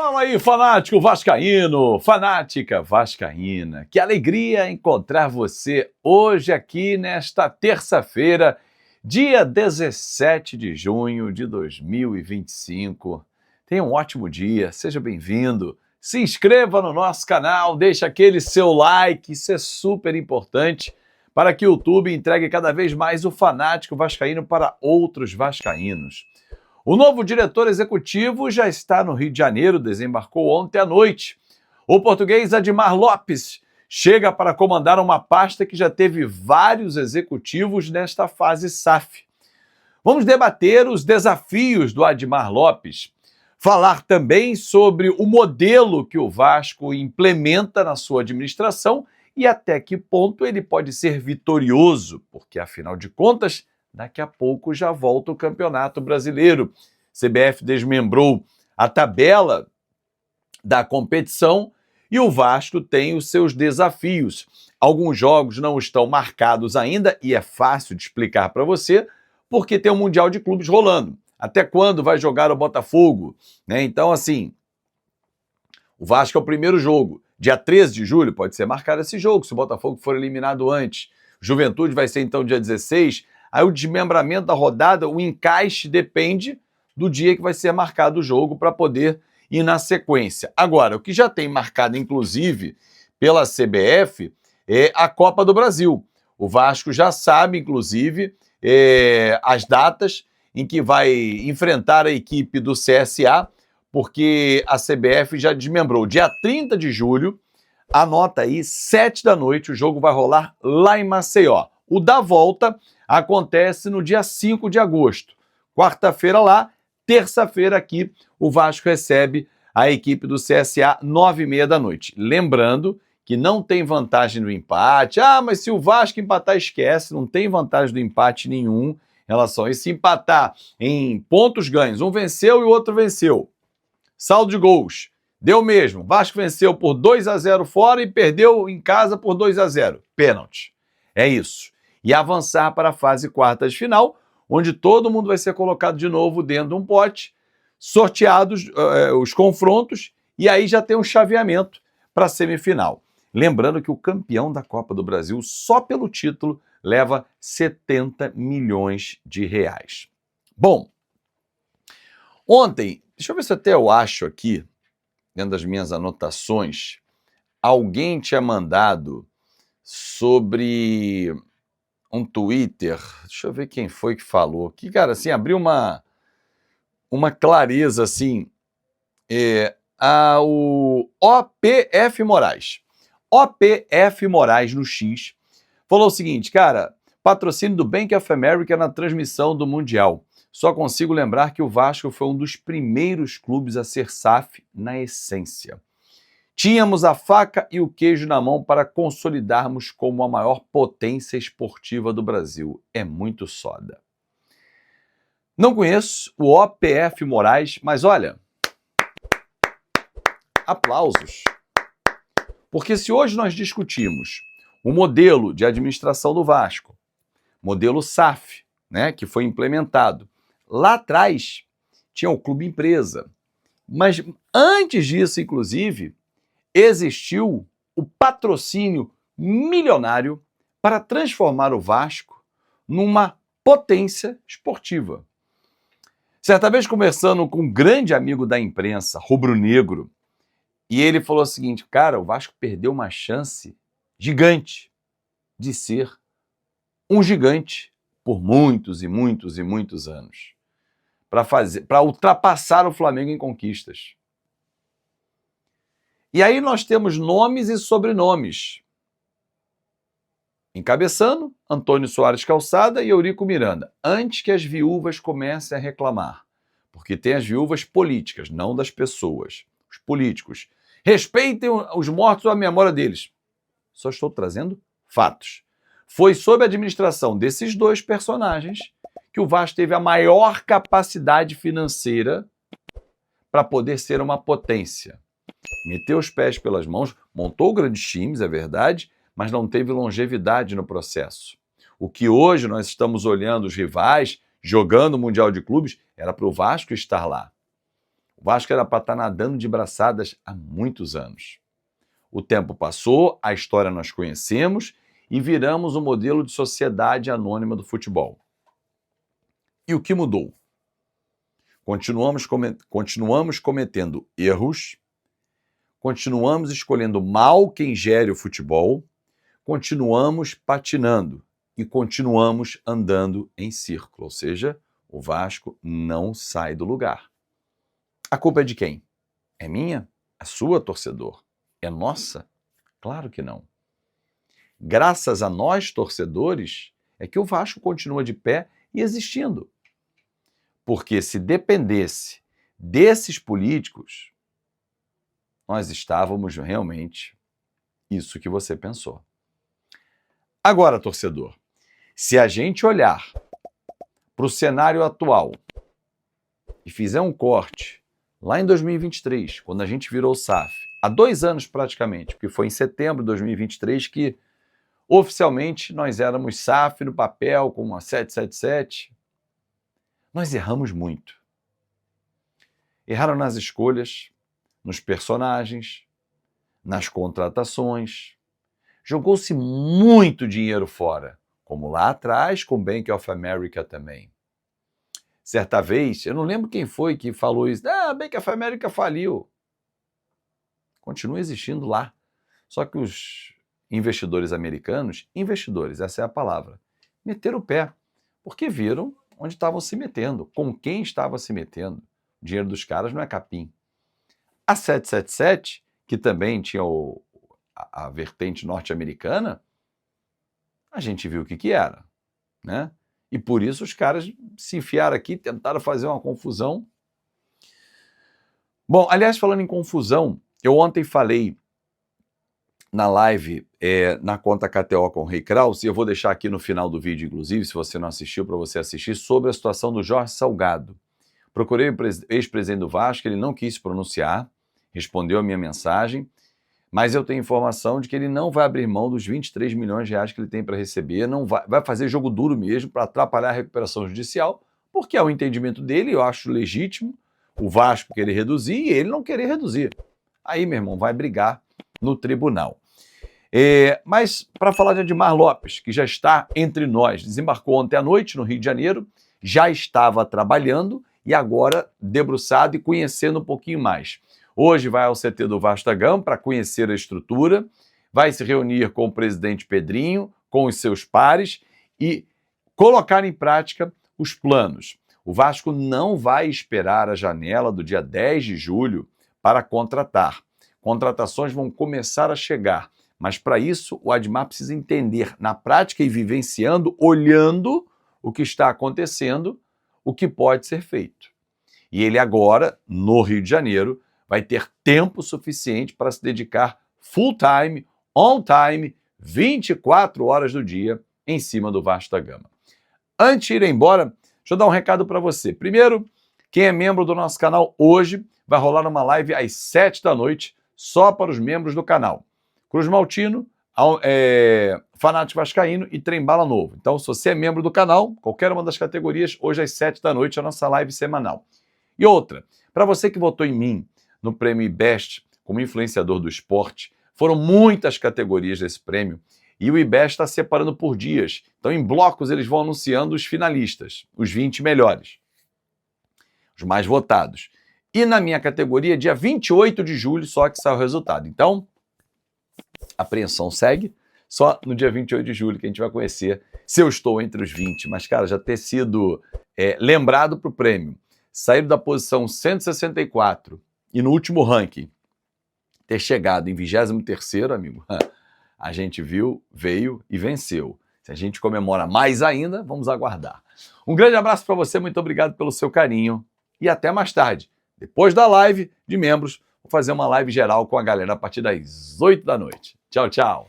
Fala aí, fanático vascaíno, fanática vascaína. Que alegria encontrar você hoje aqui nesta terça-feira, dia 17 de junho de 2025. Tenha um ótimo dia, seja bem-vindo. Se inscreva no nosso canal, deixe aquele seu like, isso é super importante para que o YouTube entregue cada vez mais o fanático vascaíno para outros vascaínos. O novo diretor executivo já está no Rio de Janeiro, desembarcou ontem à noite. O português Admar Lopes chega para comandar uma pasta que já teve vários executivos nesta fase SAF. Vamos debater os desafios do Admar Lopes, falar também sobre o modelo que o Vasco implementa na sua administração e até que ponto ele pode ser vitorioso, porque afinal de contas, daqui a pouco já volta o Campeonato Brasileiro. CBF desmembrou a tabela da competição e o Vasco tem os seus desafios. Alguns jogos não estão marcados ainda e é fácil de explicar para você porque tem o Mundial de Clubes rolando. Até quando vai jogar o Botafogo? Então, assim, o Vasco é o primeiro jogo. Dia 13 de julho pode ser marcado esse jogo, se o Botafogo for eliminado antes. Juventude vai ser então dia 16. Aí o desmembramento da rodada, o encaixe depende do dia que vai ser marcado o jogo para poder ir na sequência. Agora, o que já tem marcado, inclusive, pela CBF, é a Copa do Brasil. O Vasco já sabe, inclusive, as datas em que vai enfrentar a equipe do CSA, porque a CBF já desmembrou. Dia 30 de julho, anota aí, 7 da noite, o jogo vai rolar lá em Maceió. O da volta acontece no dia 5 de agosto. Quarta-feira lá, terça-feira aqui, o Vasco recebe a equipe do CSA, 9h30 da noite. Lembrando que não tem vantagem do empate. Ah, mas se o Vasco empatar, esquece. Não tem vantagem do empate nenhum em relação a isso. Se empatar em pontos ganhos, um venceu e o outro venceu. Saldo de gols, deu mesmo. Vasco venceu por 2-0 fora e perdeu em casa por 2-0. Pênalti. É isso. E avançar para a fase quartas de final, onde todo mundo vai ser colocado de novo dentro de um pote, sorteados os confrontos, e aí já tem um chaveamento para a semifinal. Lembrando que o campeão da Copa do Brasil, só pelo título, leva 70 milhões de reais. Bom, ontem, deixa eu ver se até eu acho aqui, dentro das minhas anotações, alguém tinha mandado sobre um Twitter, deixa eu ver quem foi que falou, que, cara, assim, abriu uma clareza, assim, o OPF Moraes. OPF Moraes, no X, falou o seguinte, cara, patrocínio do Bank of America na transmissão do Mundial. Só consigo lembrar que o Vasco foi um dos primeiros clubes a ser SAF na essência. Tínhamos a faca e o queijo na mão para consolidarmos como a maior potência esportiva do Brasil. É muito soda. Não conheço o OPF Moraes, mas olha, aplausos. Porque se hoje nós discutimos o modelo de administração do Vasco, modelo SAF, que foi implementado, lá atrás tinha o Clube Empresa. Mas antes disso, inclusive, existiu o patrocínio milionário para transformar o Vasco numa potência esportiva. Certa vez, conversando com um grande amigo da imprensa, rubro-negro, e ele falou o seguinte, cara, o Vasco perdeu uma chance gigante de ser um gigante por muitos e muitos e muitos anos, para ultrapassar o Flamengo em conquistas. E aí nós temos nomes e sobrenomes. Encabeçando, Antônio Soares Calçada e Eurico Miranda, antes que as viúvas comecem a reclamar. Porque tem as viúvas políticas, não das pessoas. Os políticos. Respeitem os mortos ou a memória deles. Só estou trazendo fatos. Foi sob a administração desses dois personagens que o Vasco teve a maior capacidade financeira para poder ser uma potência. Meteu os pés pelas mãos, montou grandes times, é verdade, mas não teve longevidade no processo. O que hoje nós estamos olhando os rivais, jogando o Mundial de Clubes, era para o Vasco estar lá. O Vasco era para estar nadando de braçadas há muitos anos. O tempo passou, a história nós conhecemos e viramos um modelo de sociedade anônima do futebol. E o que mudou? Continuamos cometendo erros, continuamos escolhendo mal quem gere o futebol, continuamos patinando e continuamos andando em círculo, ou seja, o Vasco não sai do lugar. A culpa é de quem? É minha? É sua, torcedor? É nossa? Claro que não. Graças a nós, torcedores, é que o Vasco continua de pé e existindo. Porque se dependesse desses políticos, nós estávamos realmente isso que você pensou. Agora, torcedor, se a gente olhar para o cenário atual e fizer um corte lá em 2023, quando a gente virou SAF, há 2 anos praticamente, porque foi em setembro de 2023 que oficialmente nós éramos SAF no papel com a 777, nós erramos muito. Erraram nas escolhas, nos personagens, nas contratações. Jogou-se muito dinheiro fora, como lá atrás com o Bank of America também. Certa vez, eu não lembro quem foi que falou isso, Bank of America faliu. Continua existindo lá. Só que os investidores americanos, essa é a palavra, meteram o pé, porque viram onde estavam se metendo, com quem estava se metendo. O dinheiro dos caras não é capim. A 777, que também tinha a vertente norte-americana, a gente viu o que era, né? E por isso os caras se enfiaram aqui, tentaram fazer uma confusão. Bom, aliás, falando em confusão, eu ontem falei na live, na conta KTO com o Rei Kraus, e eu vou deixar aqui no final do vídeo, inclusive, se você não assistiu, para você assistir, sobre a situação do Jorge Salgado. Procurei o ex-presidente do Vasco, ele não quis se pronunciar, respondeu a minha mensagem, mas eu tenho informação de que ele não vai abrir mão dos 23 milhões de reais que ele tem para receber, não vai fazer jogo duro mesmo para atrapalhar a recuperação judicial, porque é o entendimento dele, eu acho legítimo, o Vasco querer reduzir e ele não querer reduzir. Aí, meu irmão, vai brigar no tribunal. Mas para falar de Edmar Lopes, que já está entre nós, desembarcou ontem à noite no Rio de Janeiro, já estava trabalhando e agora debruçado e conhecendo um pouquinho mais. Hoje vai ao CT do Vasco da Gama para conhecer a estrutura, vai se reunir com o presidente Pedrinho, com os seus pares e colocar em prática os planos. O Vasco não vai esperar a janela do dia 10 de julho para contratar. Contratações vão começar a chegar, mas para isso o Admar precisa entender na prática e vivenciando, olhando o que está acontecendo, o que pode ser feito. E ele agora, no Rio de Janeiro, vai ter tempo suficiente para se dedicar full time, on time, 24 horas do dia em cima do Vasco da Gama. Antes de ir embora, deixa eu dar um recado para você. Primeiro, quem é membro do nosso canal hoje, vai rolar uma live às 7 da noite, só para os membros do canal. Cruz Maltino, Fanático Vascaíno e Trem Bala Novo. Então, se você é membro do canal, qualquer uma das categorias, hoje às 7 da noite é a nossa live semanal. E outra, para você que votou em mim no prêmio IBEST como influenciador do esporte, foram muitas categorias desse prêmio e o IBEST está separando por dias. Então, em blocos, eles vão anunciando os finalistas, os 20 melhores, os mais votados. E na minha categoria, dia 28 de julho, só que sai o resultado. Então, a apreensão segue, só no dia 28 de julho que a gente vai conhecer se eu estou entre os 20. Mas, cara, já ter sido lembrado para o prêmio, sair da posição 164 e no último ranking ter chegado em 23º, amigo, a gente viu, veio e venceu. Se a gente comemora mais ainda, vamos aguardar. Um grande abraço para você, muito obrigado pelo seu carinho e até mais tarde. Depois da live de membros, vou fazer uma live geral com a galera a partir das 8 da noite. Tchau, tchau!